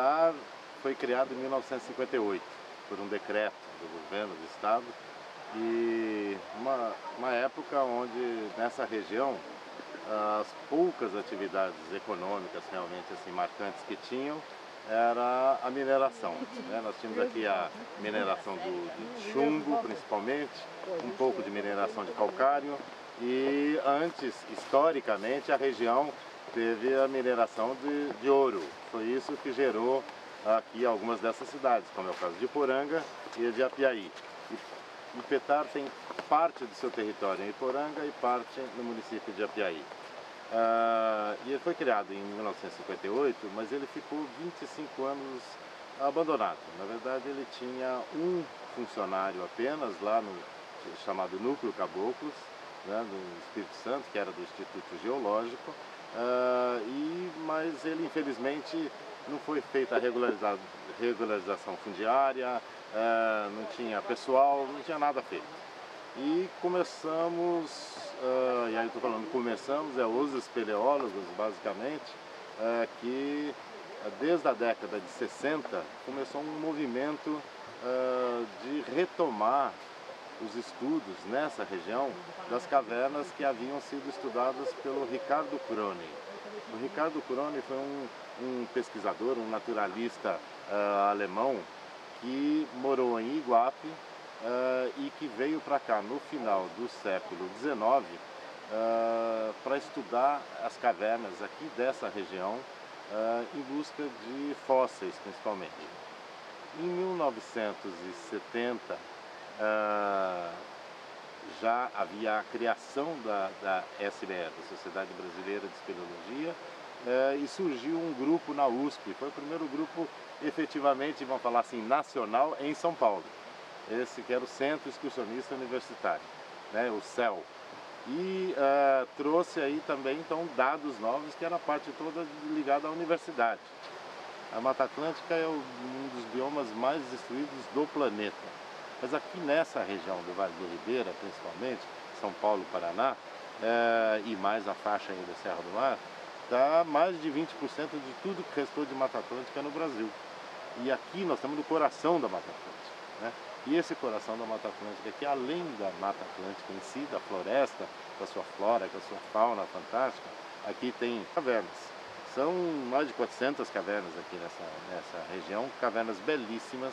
Petar foi criado em 1958, por um decreto do governo do estado, e uma época onde nessa região as poucas atividades econômicas realmente assim marcantes que tinham era a mineração, né? Nós tínhamos aqui a mineração de chumbo, principalmente, um pouco de mineração de calcário, e antes, historicamente, a região teve a mineração de ouro. Foi isso que gerou aqui algumas dessas cidades, como é o caso de Iporanga e de Apiaí. E Petar tem parte do seu território em Iporanga e parte no município de Apiaí. E ele foi criado em 1958, mas ele ficou 25 anos abandonado. Na verdade, ele tinha um funcionário apenas lá no chamado Núcleo Caboclos, né, do Espírito Santo, que era do Instituto Geológico, mas ele infelizmente não foi feita a regularização fundiária, não tinha pessoal, não tinha nada feito. E começamos, e aí estou falando começamos, os espeleólogos basicamente, que desde a década de 60 começou um movimento de retomar os estudos nessa região das cavernas que haviam sido estudadas pelo Ricardo Crone. O Ricardo Crone foi um pesquisador, um naturalista alemão que morou em Iguape e que veio para cá no final do século XIX para estudar as cavernas aqui dessa região em busca de fósseis principalmente. Em 1970 já havia a criação da SBE, da Sociedade Brasileira de Espeleologia, e surgiu um grupo na USP. Foi o primeiro grupo efetivamente, vamos falar assim, nacional em São Paulo. Esse que era o Centro Excursionista Universitário, né, o CEL. E trouxe aí também então dados novos, que era a parte toda ligada à universidade. A Mata Atlântica é um dos biomas mais destruídos do planeta. Mas aqui nessa região do Vale do Ribeira, principalmente, São Paulo, Paraná, e mais a faixa aí da Serra do Mar, dá mais de 20% de tudo que restou de Mata Atlântica no Brasil. E aqui nós estamos no coração da Mata Atlântica, né? E esse coração da Mata Atlântica aqui, além da Mata Atlântica em si, da floresta, com a sua flora, com a sua fauna fantástica, aqui tem cavernas. São mais de 400 cavernas aqui nessa região, cavernas belíssimas,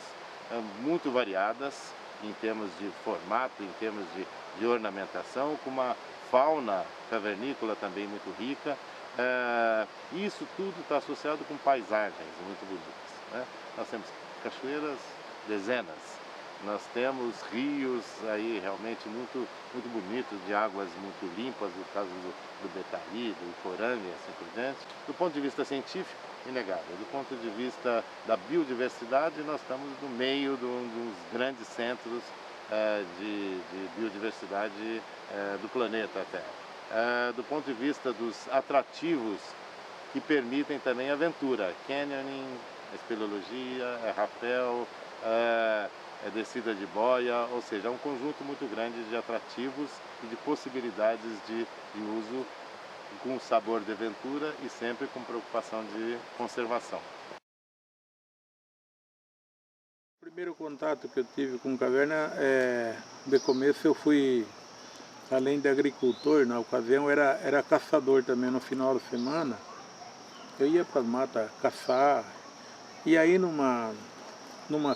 muito variadas em termos de formato, em termos de ornamentação, com uma fauna cavernícola também muito rica. Isso tudo está associado com paisagens muito bonitas, né? Nós temos cachoeiras, dezenas. Nós temos rios aí realmente muito bonitos, de águas muito limpas, no caso do Betari, do Iporanga e assim por diante. Do ponto de vista científico, inegável. Do ponto de vista da biodiversidade, nós estamos no meio de um dos grandes centros de biodiversidade do planeta Terra. Do ponto de vista dos atrativos que permitem também aventura, canyoning, espeleologia, rapel, descida de boia, ou seja, é um conjunto muito grande de atrativos e de possibilidades de uso com sabor de aventura e sempre com preocupação de conservação. O primeiro contato que eu tive com caverna, de começo eu fui, além de agricultor, na ocasião era caçador também no final de semana. Eu ia para as matas caçar, e aí numa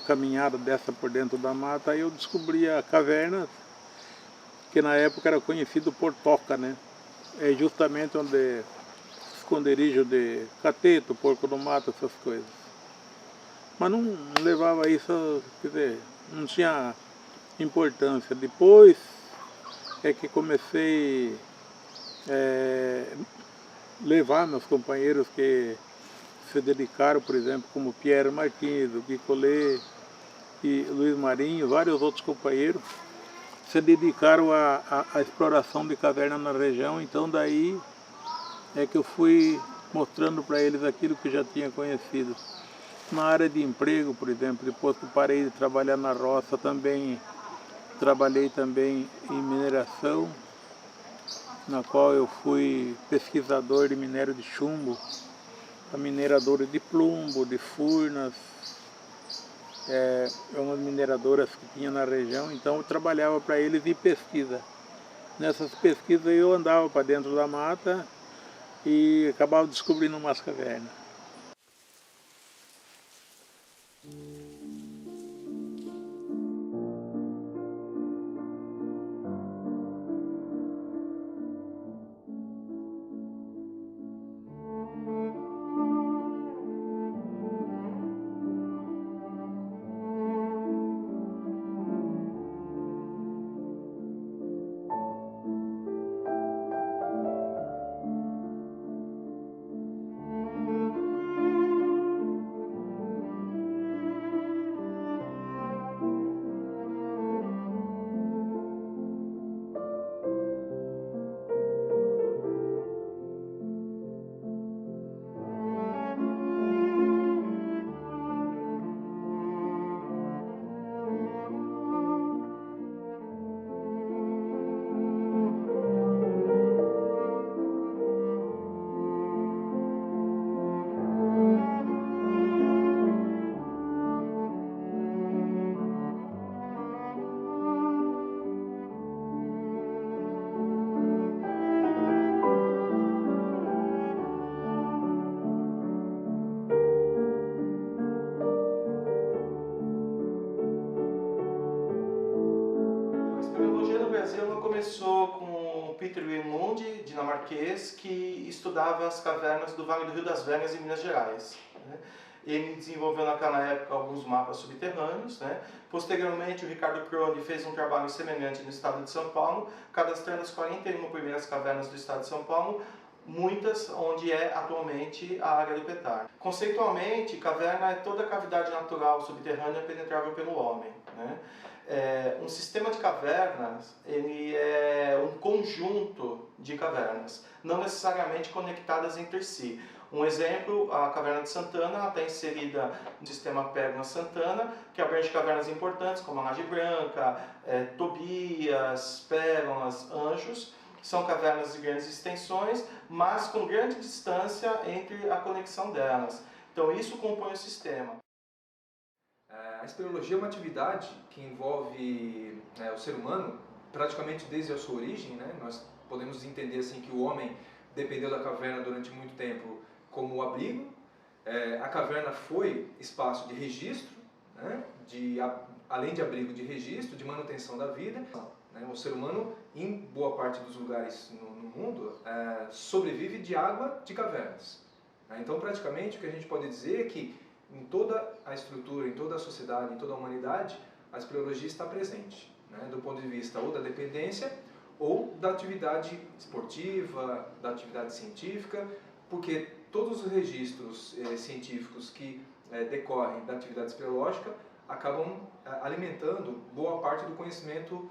caminhada dessa por dentro da mata, eu descobri a caverna, que na época era conhecido por toca, né? É justamente onde esconderijo de cateto, porco do mato, essas coisas. Mas não levava isso, quer dizer, não tinha importância. Depois é que comecei levar meus companheiros que se dedicaram, por exemplo, como Pierre Martins, o Gui Collet e Luiz Marinho, vários outros companheiros, se dedicaram à exploração de caverna na região. Então daí é que eu fui mostrando para eles aquilo que já tinha conhecido. Na área de emprego, por exemplo, depois que parei de trabalhar na roça, também trabalhei também em mineração, na qual eu fui pesquisador de minério de chumbo. a mineradora de Plumbo, de Furnas, umas mineradoras que tinha na região, então eu trabalhava para eles em pesquisa. Nessas pesquisas eu andava para dentro da mata e acabava descobrindo umas cavernas. Ela começou com Peter Wimund, dinamarquês, que estudava as cavernas do Vale do Rio das Velhas em Minas Gerais. Ele desenvolveu naquela época alguns mapas subterrâneos. Posteriormente, o Ricardo Crone fez um trabalho semelhante no estado de São Paulo, cadastrando as 41 primeiras cavernas do estado de São Paulo, muitas onde é atualmente a área do Petar. Conceitualmente, caverna é toda cavidade natural subterrânea penetrável pelo homem. Um sistema de cavernas, ele é um conjunto de cavernas, não necessariamente conectadas entre si. Um exemplo, a Caverna de Santana está inserida no sistema Perna Santana, que abrange cavernas importantes como a Laje Branca, Tobias, Pérolas, Anjos. São cavernas de grandes extensões, mas com grande distância entre a conexão delas. Então isso compõe o sistema. A espeleologia é uma atividade que envolve o ser humano praticamente desde a sua origem. Nós podemos entender assim que o homem dependeu da caverna durante muito tempo como abrigo. A caverna foi espaço de registro, além de abrigo, de registro, de manutenção da vida. O ser humano, em boa parte dos lugares no mundo, sobrevive de água de cavernas. Então, praticamente, o que a gente pode dizer é que em toda a estrutura, em toda a sociedade, em toda a humanidade, a espeleologia está presente, do ponto de vista ou da dependência ou da atividade esportiva, da atividade científica, porque todos os registros científicos que decorrem da atividade espeleológica acabam alimentando boa parte do conhecimento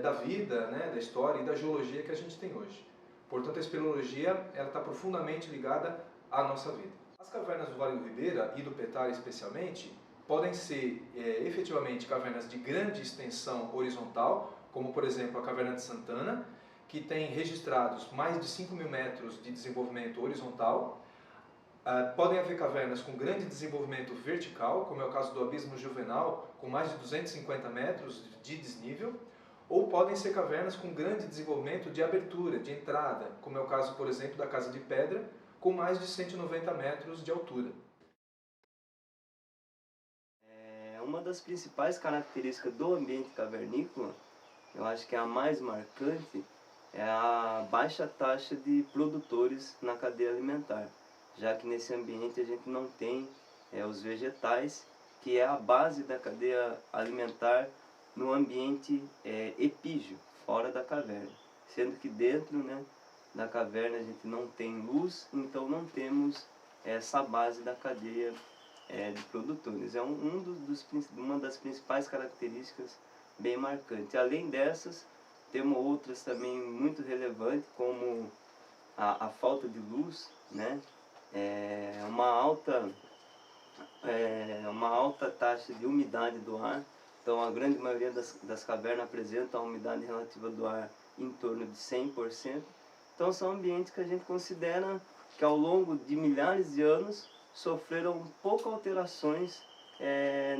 da vida, da história e da geologia que a gente tem hoje. Portanto, a espeleologia está profundamente ligada à nossa vida. As cavernas do Vale do Ribeira e do Petar especialmente podem ser efetivamente cavernas de grande extensão horizontal, como por exemplo a Caverna de Santana, que tem registrados mais de 5.000 metros de desenvolvimento horizontal. Podem haver cavernas com grande desenvolvimento vertical, como é o caso do Abismo Juvenal, com mais de 250 metros de desnível, ou podem ser cavernas com grande desenvolvimento de abertura, de entrada, como é o caso, por exemplo, da Casa de Pedra, com mais de 190 metros de altura. Uma das principais características do ambiente cavernícola, eu acho que é a mais marcante, é a baixa taxa de produtores na cadeia alimentar, já que nesse ambiente a gente não tem os vegetais, que é a base da cadeia alimentar no ambiente epígeo, fora da caverna, sendo que dentro da caverna a gente não tem luz, então não temos essa base da cadeia de produtores. É uma das principais características bem marcantes. Além dessas, temos outras também muito relevantes, como a falta de luz, uma alta taxa de umidade do ar. Então a grande maioria das cavernas apresenta a umidade relativa do ar em torno de 100%. Então são ambientes que a gente considera que ao longo de milhares de anos sofreram poucas alterações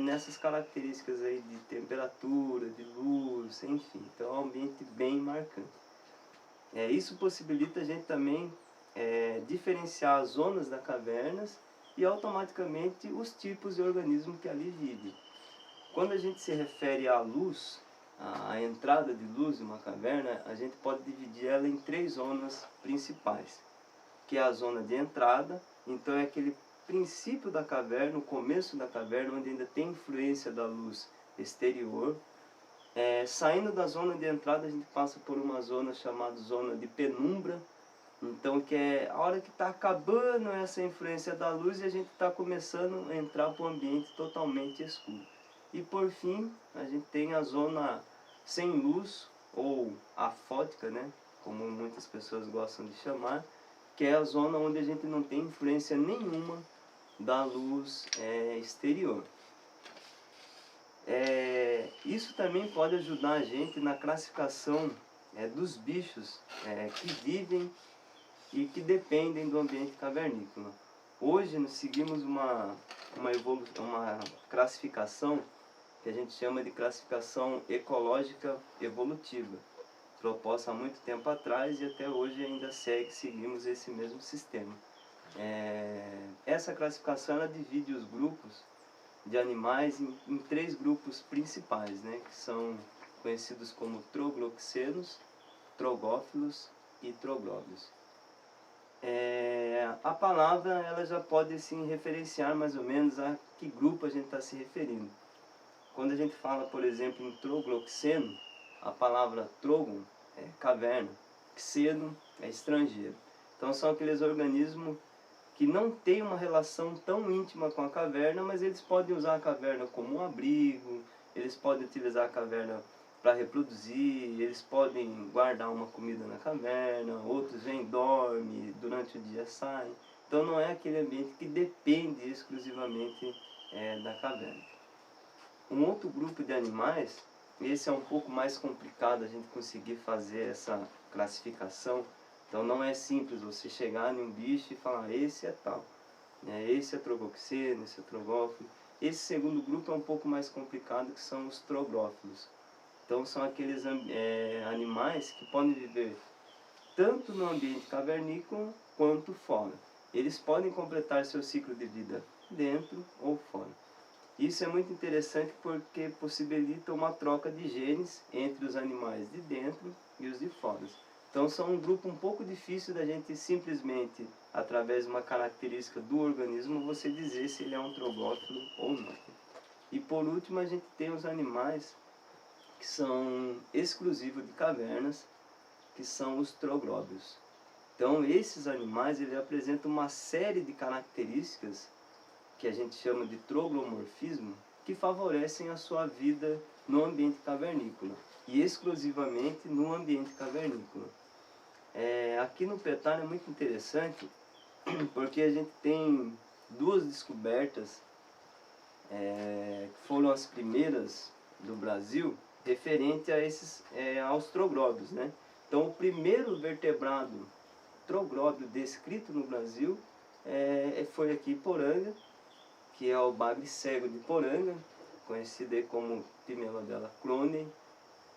nessas características aí de temperatura, de luz, enfim. Então é um ambiente bem marcante. Isso possibilita a gente também diferenciar as zonas das cavernas e automaticamente os tipos de organismo que ali vivem. Quando a gente se refere à luz, a entrada de luz em uma caverna, a gente pode dividir ela em 3 zonas principais, que é a zona de entrada. Então é aquele princípio da caverna, o começo da caverna, onde ainda tem influência da luz exterior. Saindo da zona de entrada, a gente passa por uma zona chamada zona de penumbra, então que é a hora que está acabando essa influência da luz e a gente está começando a entrar para um ambiente totalmente escuro. E por fim, a gente tem a zona sem luz, ou afótica, né, como muitas pessoas gostam de chamar, que é a zona onde a gente não tem influência nenhuma da luz exterior. Isso também pode ajudar a gente na classificação dos bichos que vivem e que dependem do ambiente cavernícola. Hoje nós seguimos uma classificação que a gente chama de classificação ecológica evolutiva, proposta há muito tempo atrás e até hoje ainda seguimos esse mesmo sistema. Essa classificação ela divide os grupos de animais em 3 grupos principais, né, que são conhecidos como trogloxenos, trogófilos e troglóbios. A palavra ela já pode se referenciar mais ou menos a que grupo a gente está se referindo. Quando a gente fala, por exemplo, em trogloxeno, a palavra trogon é caverna, xeno é estrangeiro. Então são aqueles organismos que não têm uma relação tão íntima com a caverna, mas eles podem usar a caverna como um abrigo, eles podem utilizar a caverna para reproduzir, eles podem guardar uma comida na caverna, outros vêm, dormem, durante o dia saem. Então não é aquele ambiente que depende exclusivamente da caverna. Um outro grupo de animais, esse é um pouco mais complicado a gente conseguir fazer essa classificação. Então não é simples você chegar em um bicho e falar, esse é tal, esse é trogoxeno, esse é trogófilo. Esse segundo grupo é um pouco mais complicado, que são os troglófilos. Então são aqueles animais que podem viver tanto no ambiente cavernícola quanto fora. Eles podem completar seu ciclo de vida dentro ou fora. Isso é muito interessante porque possibilita uma troca de genes entre os animais de dentro e os de fora. Então são um grupo um pouco difícil da gente simplesmente, através de uma característica do organismo, você dizer se ele é um troglófilo ou não. E por último a gente tem os animais que são exclusivos de cavernas, que são os troglóbios. Então esses animais eles apresentam uma série de características que a gente chama de troglomorfismo, que favorecem a sua vida no ambiente cavernícola, e exclusivamente no ambiente cavernícola. Aqui no Petar é muito interessante, porque a gente tem 2 descobertas, que foram as primeiras do Brasil, referente a aos troglóbios, né? Então o primeiro vertebrado troglóbio descrito no Brasil foi aqui em Poranga, que é o bagre cego de Poranga, conhecido aí como Pimelodella cronei.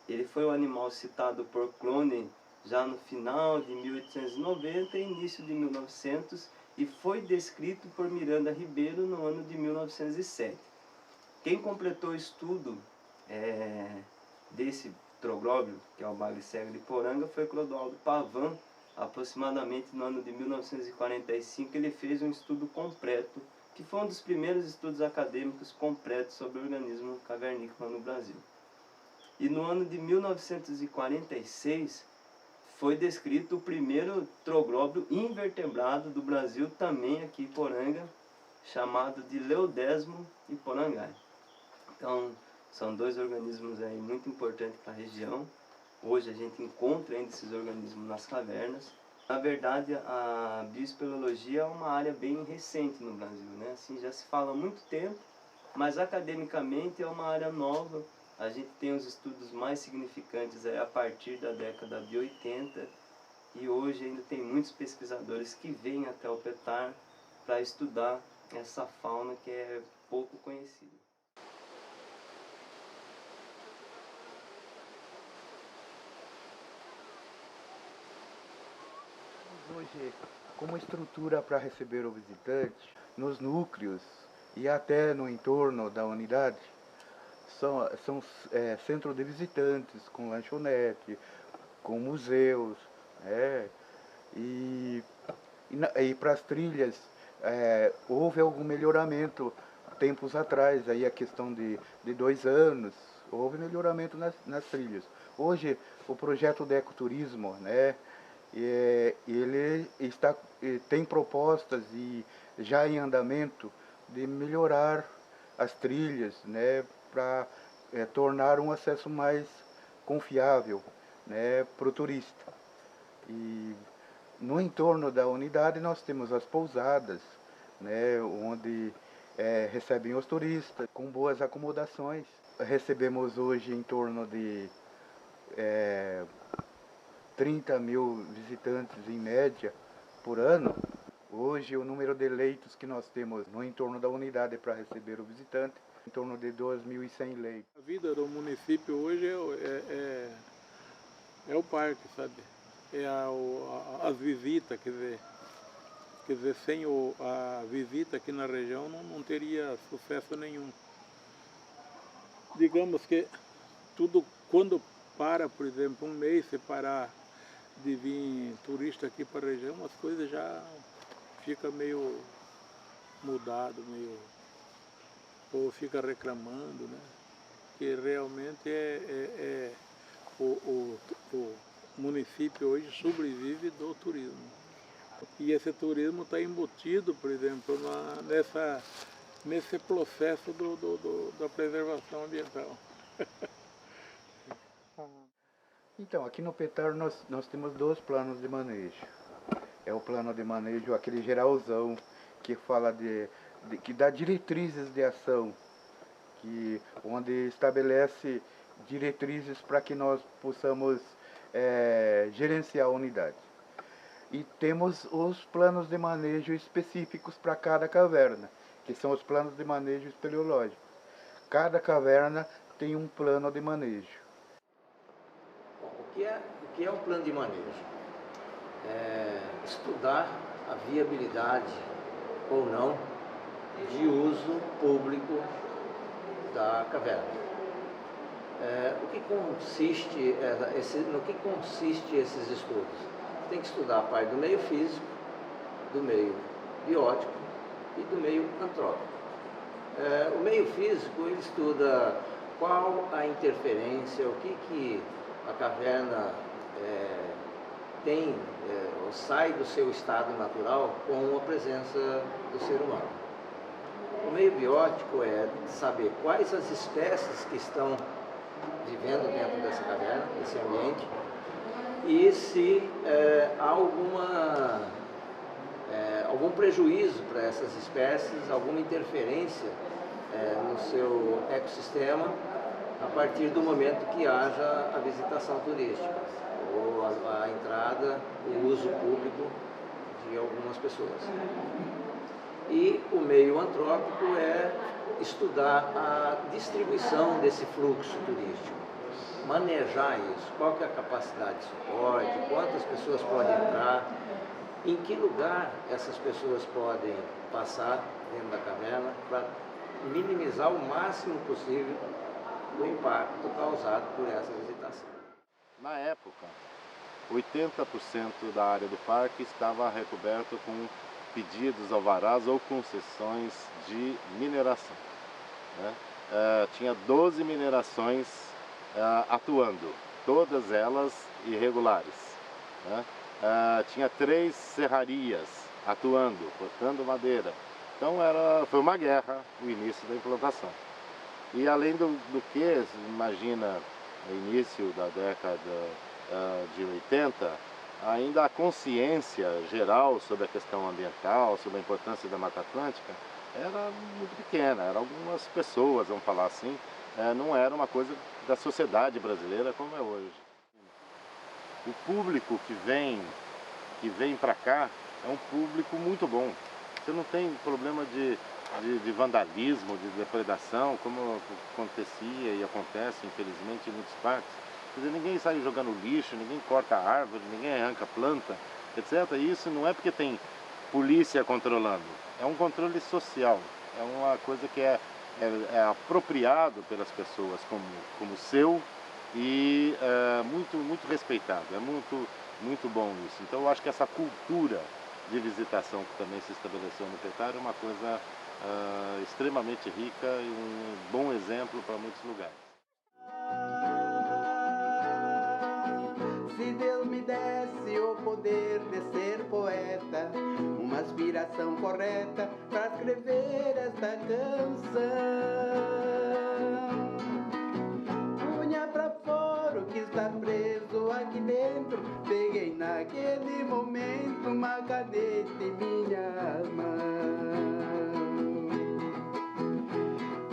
Ele foi o animal citado por Croney já no final de 1890 e início de 1900 e foi descrito por Miranda Ribeiro no ano de 1907. Quem completou o estudo desse troglóbio, que é o bagre cego de Poranga, foi Clodoaldo Pavan. Aproximadamente no ano de 1945 ele fez um estudo completo, que foi um dos primeiros estudos acadêmicos completos sobre o organismo cavernícola no Brasil. E no ano de 1946 foi descrito o primeiro troglóbio invertebrado do Brasil, também aqui em Poranga, chamado de Leodesmo iporangai. Então são 2 organismos aí muito importantes para a região. Hoje a gente encontra ainda esses organismos nas cavernas. Na verdade, a bioespeleologia é uma área bem recente no Brasil, né? Assim, já se fala há muito tempo, mas academicamente é uma área nova. A gente tem os estudos mais significantes a partir da década de 80, e hoje ainda tem muitos pesquisadores que vêm até o Petar para estudar essa fauna que é pouco conhecida. Hoje, como estrutura para receber o visitante, nos núcleos e até no entorno da unidade, são centro de visitantes, com lanchonete, com museus, e para as trilhas houve algum melhoramento tempos atrás, aí a questão de 2 anos, houve melhoramento nas trilhas. Hoje o projeto de ecoturismo, ele tem propostas e já em andamento de melhorar as trilhas, para tornar um acesso mais confiável, para o turista. E no entorno da unidade nós temos as pousadas, onde recebem os turistas com boas acomodações. Recebemos hoje em torno de 30 mil visitantes em média por ano. Hoje o número de leitos que nós temos no entorno da unidade para receber o visitante, em torno de 2.100 leitos. A vida do município hoje é o parque, sabe? As visitas, quer dizer, sem a visita aqui na região não teria sucesso nenhum. Digamos que tudo, quando para, por exemplo, um mês, se parar de vir turista aqui para a região, as coisas já fica meio mudado, ou fica reclamando, né? Que realmente o município hoje sobrevive do turismo. E esse turismo está embutido, por exemplo, nesse processo da preservação ambiental. Então, aqui no Petar nós temos 2 planos de manejo. É o plano de manejo, aquele geralzão, que fala que dá diretrizes de ação, onde estabelece diretrizes para que nós possamos gerenciar a unidade. E temos os planos de manejo específicos para cada caverna, que são os planos de manejo espeleológicos. Cada caverna tem um plano de manejo. O que é um plano de manejo? Estudar a viabilidade ou não de uso público da caverna. No que consiste esses estudos? Tem que estudar a parte do meio físico, do meio biótico e do meio antrópico. O meio físico ele estuda qual a interferência, o que a caverna tem ou sai do seu estado natural com a presença do ser humano. O meio biótico é saber quais as espécies que estão vivendo dentro dessa caverna, desse ambiente, e se há algum prejuízo para essas espécies, alguma interferência no seu ecossistema a partir do momento que haja a visitação turística ou a entrada, o uso público de algumas pessoas. E o meio antrópico é estudar a distribuição desse fluxo turístico, manejar isso, qual que é a capacidade de suporte, quantas pessoas podem entrar, em que lugar essas pessoas podem passar dentro da caverna para minimizar o máximo possível o impacto causado por essa visitação. Na época, 80% da área do parque estava recoberto com pedidos, alvarás ou concessões de mineração. Tinha 12 minerações atuando, todas elas irregulares. Tinha 3 serrarias atuando, cortando madeira. Então foi uma guerra o início da implantação. E além do que, imagina, no início da década de 80, ainda a consciência geral sobre a questão ambiental, sobre a importância da Mata Atlântica, era muito pequena, eram algumas pessoas, vamos falar assim, não era uma coisa da sociedade brasileira como é hoje. O público que vem que vem para cá é um público muito bom. Você não tem problema de vandalismo, de depredação, como acontecia e acontece, infelizmente, em muitos parques. Quer dizer, ninguém sai jogando lixo, ninguém corta árvore, ninguém arranca planta, etc. E isso não é porque tem polícia controlando, é um controle social, é uma coisa que é apropriado pelas pessoas como seu e muito respeitado, é muito bom isso. Então eu acho que essa cultura de visitação que também se estabeleceu no Petar é uma coisa extremamente rica e um bom exemplo para muitos lugares. Se Deus me desse o poder de ser poeta, uma aspiração correta para escrever esta canção, punha pra fora o que está preso aqui dentro, peguei naquele momento uma caneta em minhas mãos.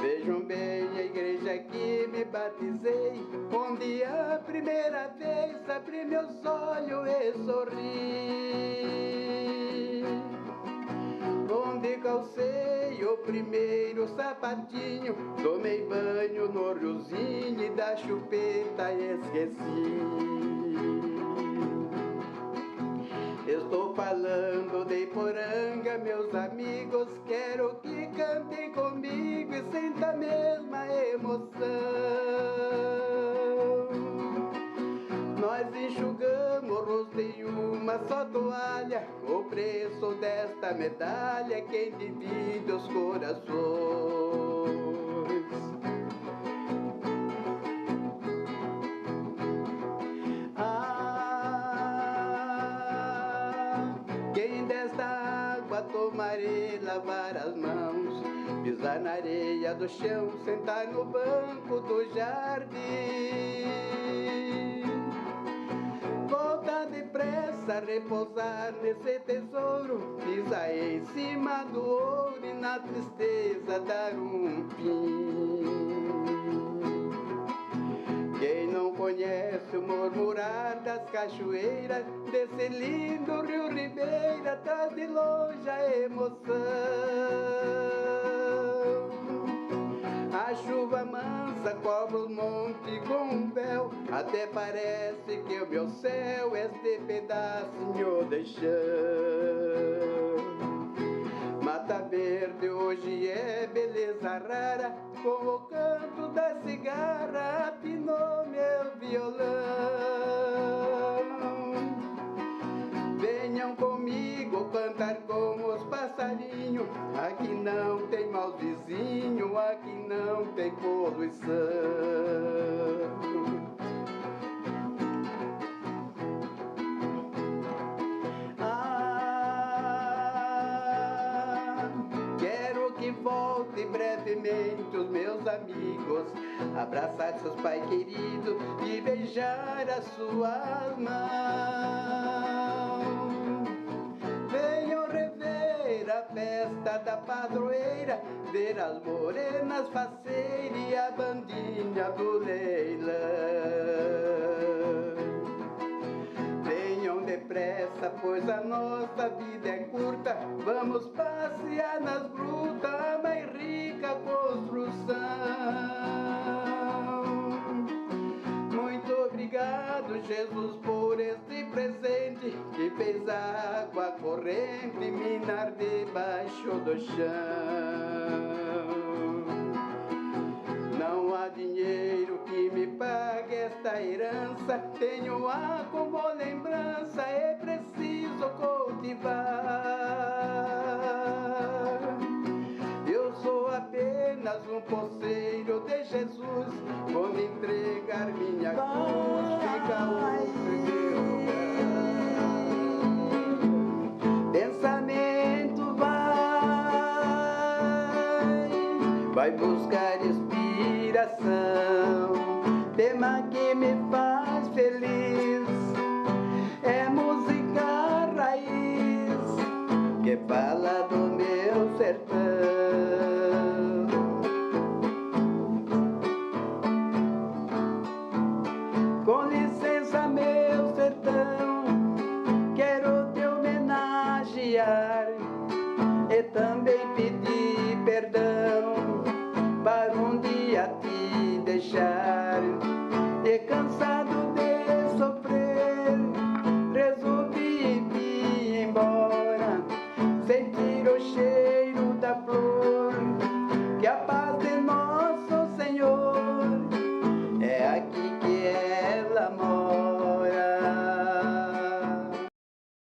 Vejam bem a igreja que me batizei, onde a primeira vez abri meus olhos e sorri, onde calcei o primeiro sapatinho, tomei banho no riozinho e da chupeta esqueci. Estou falando de Iporanga, meus amigos, quero que cantem comigo e sinta a mesma emoção. Nós enxugamos o rosto em uma só toalha, o preço desta medalha é quem divide os corações. Tomarei, lavar as mãos, pisar na areia do chão, sentar no banco do jardim, voltar depressa, repousar nesse tesouro, pisar em cima do ouro e na tristeza dar um fim. Quem não conhece o murmurar das cachoeiras, desse lindo rio Ribeira, traz de longe a emoção. A chuva mansa cobre os montes com um véu, até parece que o meu céu é este pedacinho de chão. Mata Verde hoje é beleza rara, com o canto da cigarra afinou meu violão. Venham comigo cantar com os passarinhos, aqui não tem maus vizinhos, aqui não tem poluição. Volte brevemente os meus amigos, abraçar seus pais queridos e beijar as suas mãos. Venham rever a festa da padroeira, ver as morenas faceiras e a bandinha do leilão. Venham depressa, pois a nossa vida é curta, vamos passear nas grutas, a mais rica construção. Muito obrigado, Jesus, por este presente que fez a água corrente minar debaixo do chão. Não há dinheiro que me pague esta herança, tenho-a como lembrança, é preciso cultivar. Eu sou apenas um poceiro de Jesus, quando entregar minha cruz, fica outro meu lugar. Pensamento vai buscar inspiração, tema que me faz